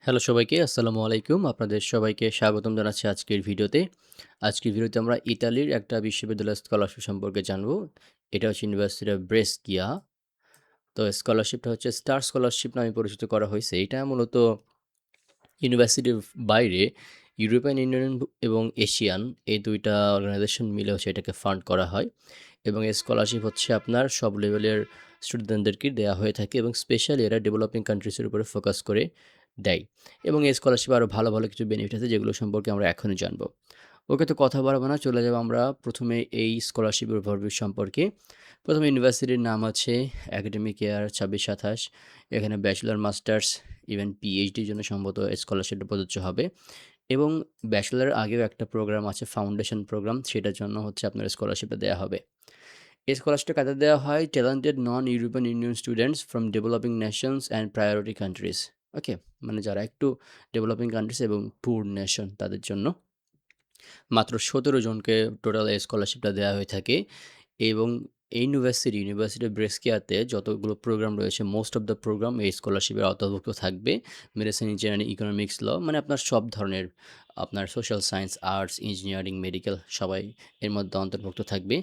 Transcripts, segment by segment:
Hello সবাইকে, আসসালামু আলাইকুম। আপনাদের সবাইকে স্বাগতম জানাচ্ছি আজকের ভিডিওতে। আজকের ভিডিওতে আমরা ইতালির একটা বিশ্ববিদ্যালয়ের স্কলারশিপ সম্পর্কে জানবো। এটা হচ্ছে ইউনিভার্সিটি অফ ব্রেস্কিয়া। তো স্কলারশিপটা হচ্ছে স্টার স্কলারশিপ নামে পরিচিত করা হয়েছে। এটা মূলত ইউনিভার্সিটির বাইরে ইউরোপিয়ান ইউনিয়ন এবং এশিয়ান এই ২ টা অর্গানাইজেশন মিলে হচ্ছে এটাকে ফান্ড করা হয় এবং এই স্কলারশিপ হচ্ছে আপনার সব লেভেলের স্টুডেন্টদেরকে দেয়া হয়ে থাকে এবং স্পেশালি এরা ডেভেলপিং কান্ট্রিজের উপরে ফোকাস করে দেয় এবং এই স্কলারশিপে আরও ভালো, ভালো কিছু বেনিফিট আছে যেগুলো সম্পর্কে আমরা এখনই জানবো। ওকে, তো কথা বাড়াবো না, চলে যাবো আমরা প্রথমে এই স্কলারশিপের ওভারভিউ সম্পর্কে। প্রথমে ইউনিভার্সিটির নাম আছে একাডেমিক ইয়ার ২৬-২৭। এখানে ব্যাচেলর, মাস্টার্স, ইভেন পিএইচডির জন্য সম্ভবত স্কলারশিপটা প্রযোজ্য হবে এবং ব্যাচেলর আগেও একটা প্রোগ্রাম আছে ফাউন্ডেশন প্রোগ্রাম, সেটার জন্য হচ্ছে আপনার স্কলারশিপটা দেওয়া হবে। এই স্কলারশিপটা কাদের দেওয়া হয়? Talented non European Union students from developing nations and priority countries. Okay, মানে যারা একটু ডেভেলপিং কান্ট্রিজ এবং পুর নেশন তাদের জন্য মাত্র ১৭ জনকে টোটাল এই স্কলারশিপটা দেওয়া হয়ে থাকে এবং এই ইউনিভার্সিটি অফ ব্রেস্কিয়াতে যতগুলো প্রোগ্রাম রয়েছে মোস্ট অফ দ্য প্রোগ্রাম এই স্কলারশিপের আওতাভুক্ত থাকবে। মেডিসিন, ইঞ্জিনিয়ারিং, ইকোনমিক্স, ল, মানে আপনার সব ধরনের আপনার social science, arts, engineering, medical সবাই এর মধ্যে অন্তর্ভুক্ত থাকবে।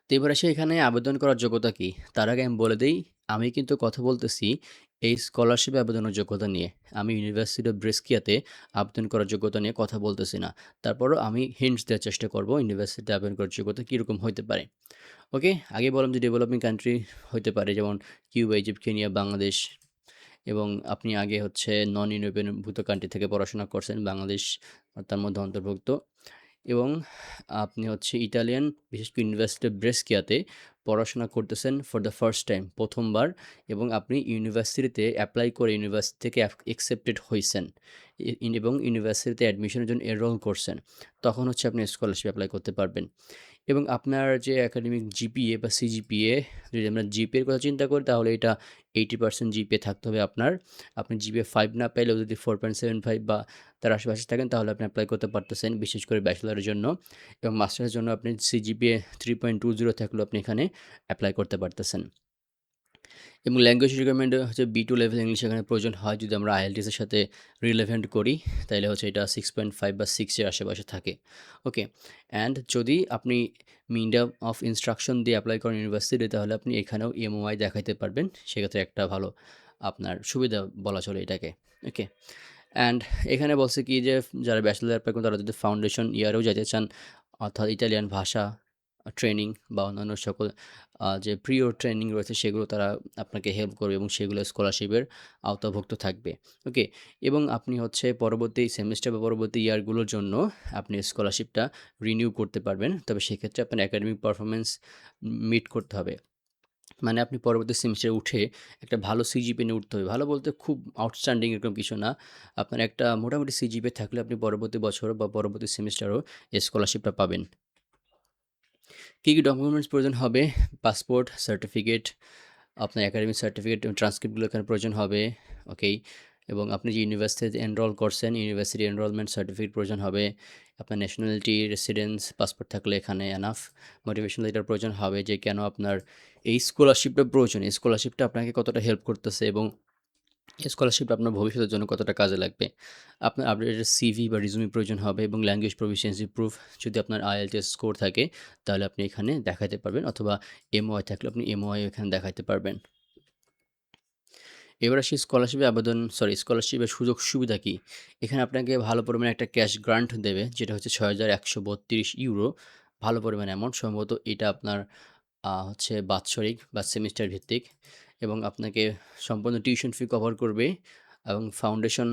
তো এবার আসি এখানে আবেদন করার যোগ্যতা কী? তার আগে আমি বলে দেই, আমি কিন্তু কথা বলতেছি এই স্কলারশিপে আবেদনের যোগ্যতা নিয়ে। আমি ইউনিভার্সিটি অফ ব্রেস্কিয়াতে আবেদন করার যোগ্যতা নিয়ে কথা বলতেছি না। তারপরও আমি হিন্টস দেওয়ার চেষ্টা করব ইউনিভার্সিটিতে আবেদন করার যোগ্যতা কীরকম হইতে পারে। ওকে? আগে বললাম যে ডেভেলপিং কান্ট্রি হইতে পারে, যেমন কিউবা, ইজিপ্ট, কেনিয়া, বাংলাদেশ, এবং আপনি আগে হচ্ছে নন ইউরোপিয়ান ভূত কান্ট্রি থেকে পড়াশোনা করছেন, বাংলাদেশ তার মধ্যে অন্তর্ভুক্ত। এবং আপনি হচ্ছে ইটালিয়ান, বিশেষ করে ইউনিভার্সিটি অফ ব্রেস্কিয়াতে পড়াশোনা করতেছেন ফর দ্য ফার্স্ট টাইম, প্রথমবার, এবং আপনি ইউনিভার্সিটিতে অ্যাপ্লাই করে ইউনিভার্সিটি থেকে অ্যাকসেপ্টেড হইছেন এবং ইউনিভার্সিটিতে অ্যাডমিশনের জন্য এনরোল করছেন। তখন হচ্ছে আপনি স্কলারশিপ অ্যাপ্লাই করতে পারবেন। এবং আপনার যে একাডেমিক জিপিএ বা সিজিপিএ, যদি আমরা জিপিএর কথা চিন্তা করি তাহলে এটা 80% জিপিএ থাকতে হবে আপনার। আপনি জিপিএ 5 না পাইলেও যদি 4.75 বা তার আশেপাশে থাকেন তাহলে আপনি অ্যাপ্লাই করতে পারতেছেন, বিশেষ করে ব্যাচেলরের জন্য। এবং মাস্টার্সের জন্য আপনি সিজিপিএ 3.20 থাকলেও আপনি এখানে অ্যাপ্লাই করতে পারতেছেন। এবং ল্যাঙ্গুয়েজ রিকোয়ারমেন্ট হচ্ছে B2 লেভেল ইংলিশ এখানে প্রয়োজন হয়। যদি আমরা IELTS এর সাথে রিলেভেন্ট করি তাইলে হচ্ছে এটা 6.5 বা 6 এর আশেপাশে থাকে। ওকে? অ্যান্ড যদি আপনি মিডিয়াম অফ ইনস্ট্রাকশন দিয়ে অ্যাপ্লাই করেন ইউনিভার্সিটি তাহলে আপনি এখানেও MOI দেখাইতে পারবেন। সেক্ষেত্রে একটা ভালো আপনার সুবিধা বলা চলে এটাকে। ওকে? অ্যান্ড এখানে বলছে কি যে যারা ব্যাচেলর অ্যাপ্লাই করেন তারা যদি ফাউন্ডেশন ইয়ারেও যেতে চান, অর্থাৎ ইটালিয়ান ভাষা ট্রেনিং বা অন্যান্য সকল যে প্রিয় ট্রেনিং রয়েছে সেগুলো তারা আপনাকে হেল্প করবে এবং সেগুলো স্কলারশিপের আওতাভুক্ত থাকবে। ওকে? এবং আপনি হচ্ছে পরবর্তী সেমেস্টার বা পরবর্তী ইয়ারগুলোর জন্য আপনি স্কলারশিপটা রিনিউ করতে পারবেন। তবে সেক্ষেত্রে আপনার একাডেমিক পারফরম্যান্স মিট করতে হবে। মানে আপনি পরবর্তী সেমিস্টারে উঠে একটা ভালো সিজিপিএ নিয়ে উঠতে হবে। ভালো বলতে খুব আউটস্ট্যান্ডিং এরকম কিছু না। আপনার একটা মোটামুটি সিজিপিএ থাকলে আপনি পরবর্তী বছর বা পরবর্তী সেমিস্টারেও এই স্কলারশিপটা পাবেন। কী, কী ডকুমেন্টস প্রয়োজন হবে? পাসপোর্ট, সার্টিফিকেট, আপনার একাডেমিক সার্টিফিকেট এবং ট্রান্সক্রিপ্টগুলো এখানে প্রয়োজন হবে। ওকেই? এবং আপনি যে ইউনিভার্সিটিতে এনরোল করছেন, ইউনিভার্সিটি এনরোলমেন্ট সার্টিফিকেট প্রয়োজন হবে। আপনার ন্যাশনালিটি, রেসিডেন্স, পাসপোর্ট থাকলে এখানে এনাফ। মোটিভেশন লেটার প্রয়োজন হবে যে কেন আপনার এই স্কলারশিপটা প্রয়োজন। এই স্কলারশিপটা আপনাকে কতটা হেল্প করতেছে এবং স্কলারশিপটা আপনার ভবিষ্যতের জন্য কতটা কাজে লাগবে। আপনার আপডেটেড সিভি বা রিজুমি প্রয়োজন হবে এবং ল্যাঙ্গুয়েজ প্রফিসিয়েন্সি প্রুফ, যদি আপনার IELTS স্কোর থাকে তাহলে আপনি এখানে দেখাতে পারবেন, অথবা MOI থাকলে আপনি MOI এখানে দেখাতে পারবেন। এবার আসি স্কলারশিপের সুযোগ সুবিধা কী? এখানে আপনাকে ভালো পরিমাণে একটা ক্যাশ গ্রান্ট দেবে, যেটা হচ্ছে €৬,১৩২। ভালো পরিমাণ অ্যামাউন্ট, সম্ভবত এটা আপনার হচ্ছে বাৎসরিক বা সেমিস্টার ভিত্তিক, এবং আপনাকে সম্পূর্ণ টিউশন ফি কভার করবে এবং ফাউন্ডেশন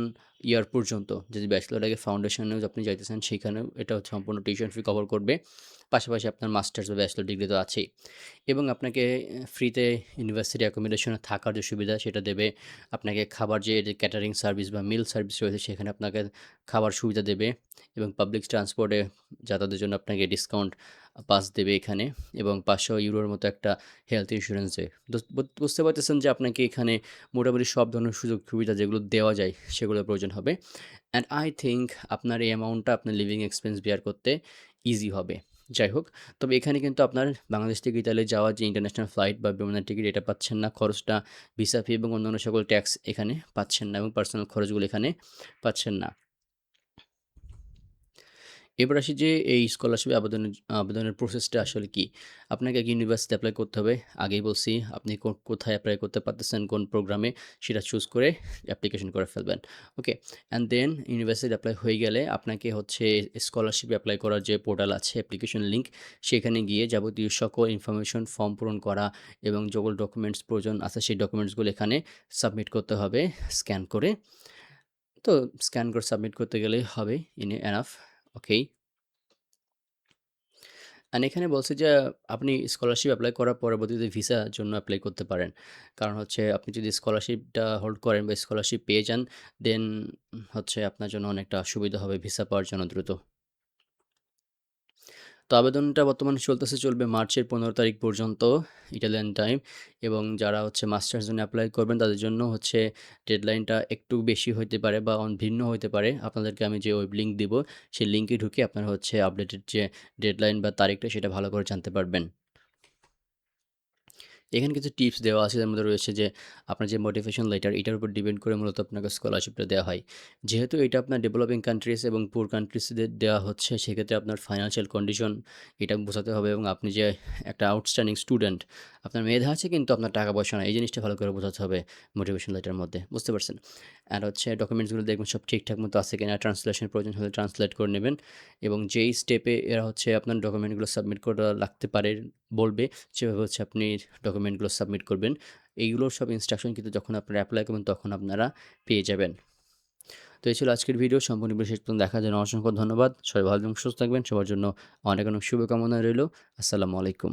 ইয়ার পর্যন্ত, যদি ব্যাচেলর আগে ফাউন্ডেশনেও আপনি যাইতেছেন সেখানেও এটা হচ্ছে সম্পূর্ণ টিউশন ফি কভার করবে। পাশাপাশি আপনার মাস্টার্স বা ব্যাচেলর ডিগ্রি তো আছেই। এবং আপনাকে ফ্রিতে ইউনিভার্সিটি অ্যাকোমোডেশনে থাকার যে সুবিধা সেটা দেবে। আপনাকে খাবার, যে ক্যাটারিং সার্ভিস বা মিল সার্ভিস রয়েছে সেখানে আপনাকে খাবার সুবিধা দেবে এবং পাবলিক ট্রান্সপোর্টে যাতায়াতের জন্য আপনাকে ডিসকাউন্ট পাস দেবে এখানে, এবং €৫০০ মতো একটা হেলথ ইন্স্যুরেন্স দেয়। বুঝতে পারতেছেন যে আপনাকে এখানে মোটামুটি সব ধরনের সুযোগ সুবিধা যেগুলো দেওয়া যায় সেগুলোর প্রয়োজন হবে। অ্যান্ড আই থিংক আপনার এই অ্যামাউন্টটা আপনার লিভিং এক্সপেন্স বেয়ার করতে ইজি হবে। যাই হোক, তবে এখানে কিন্তু আপনার বাংলাদেশ থেকে ইতালি যাওয়ার যে ইন্টারন্যাশনাল ফ্লাইট বা বিমানের টিকিট এটা পাচ্ছেন না। খরচটা ভিসা ফি এবং অন্যান্য সকল ট্যাক্স এখানে পাচ্ছেন না এবং পার্সোনাল খরচগুলো এখানে পাচ্ছেন না। এবার আসি যে এই স্কলারশিপে আবেদনের প্রসেসটা আসলে কী? আপনাকে আগে ইউনিভার্সিটিতে এপ্লাই করতে হবে। আগেই বলছি আপনি কোথায় এপ্লাই করতে পারতেছেন, কোন প্রোগ্রামে সেটা চুজ করে অ্যাপ্লিকেশন করে ফেলবেন। ওকে? অ্যান্ড দেন ইউনিভার্সিটি এপ্লাই হয়ে গেলে আপনাকে হচ্ছে স্কলারশিপ এপ্লাই করার যে পোর্টাল আছে অ্যাপ্লিকেশন লিঙ্ক সেখানে গিয়ে যাবতীয় সকল ইনফরমেশন ফর্ম পূরণ করা এবং যেগুলো ডকুমেন্টস প্রয়োজন আছে সেই ডকুমেন্টসগুলো এখানে সাবমিট করতে হবে স্ক্যান করে। তো স্ক্যান করে সাবমিট করতে গেলেই হবে এনাফ। ওকেই? অ্যান্ড এখানে বলছে যে আপনি স্কলারশিপ এপ্লাই করার পরবর্তীতে ভিসার জন্য এপ্লাই করতে পারেন। কারণ হচ্ছে আপনি যদি স্কলারশিপটা হোল্ড করেন বা স্কলারশিপ পেয়ে যান, দেন হচ্ছে আপনার জন্য অনেকটা সুবিধা হবে ভিসা পাওয়ার জন্য দ্রুত। তো আবেদনটা বর্তমানে চলবে মার্চের ১৫ তারিখ পর্যন্ত ইটালিয়ান টাইম এবং যারা হচ্ছে মাস্টার্স জন্য এপ্লাই করবেন তাদের জন্য হচ্ছে ডেডলাইনটা একটু বেশি হইতে পারে বা ভিন্ন হইতে পারে। আপনাদেরকে আমি যে ওয়েব লিঙ্ক দিব, সেই লিঙ্কে ঢুকে আপনারা হচ্ছে আপডেটেড যে ডেডলাইন বা তারিখটা সেটা ভালো করে জানতে পারবেন। এখানে কিছু টিপস দেওয়া আছে যার মধ্যে রয়েছে যে আপনার যে মোটিভেশন লেটার এটার উপর ডিপেন্ড করে মূলত আপনাকে স্কলারশিপটা দেওয়া হয়। যেহেতু এটা আপনার ডেভেলপিং কান্ট্রিজ এবং পুর কান্ট্রিজদের দেওয়া হচ্ছে সেক্ষেত্রে আপনার ফাইন্যান্সিয়াল কন্ডিশন এটা বোঝাতে হবে এবং আপনি যে একটা আউটস্ট্যান্ডিং স্টুডেন্ট, আপনার মেধা আছে কিন্তু আপনার টাকা পয়সা নাই, এই জিনিসটা ভালো করে বোঝাতে হবে মোটিভেশন লেটারের মধ্যে, বুঝতে পারছেন? আর হচ্ছে ডকুমেন্টসগুলো দেখবেন সব ঠিকঠাক মতো আছে কিনা, ট্রান্সলেশন প্রয়োজন হলে ট্রান্সলেট করে নেবেন এবং যেই স্টেপে এরা হচ্ছে আপনার ডকুমেন্টগুলো সাবমিট করা লাগতে পারে বলবে সেভাবে হচ্ছে আপনি ডকুমেন্টগুলো সাবমিট করবেন। এইগুলোর সব ইনস্ট্রাকশন কিন্তু যখন আপনারা এপ্লাই করবেন তখন আপনারা পেয়ে যাবেন। তো এই ছিল আজকের ভিডিও। সম্পূর্ণ ভিডিও শেষ পর্যন্ত দেখার জন্য অসংখ্য ধন্যবাদ। সবাই ভালো এবং সুস্থ থাকবেন। সবার জন্য অনেক, অনেক শুভকামনা রইলো। আসসালামু আলাইকুম।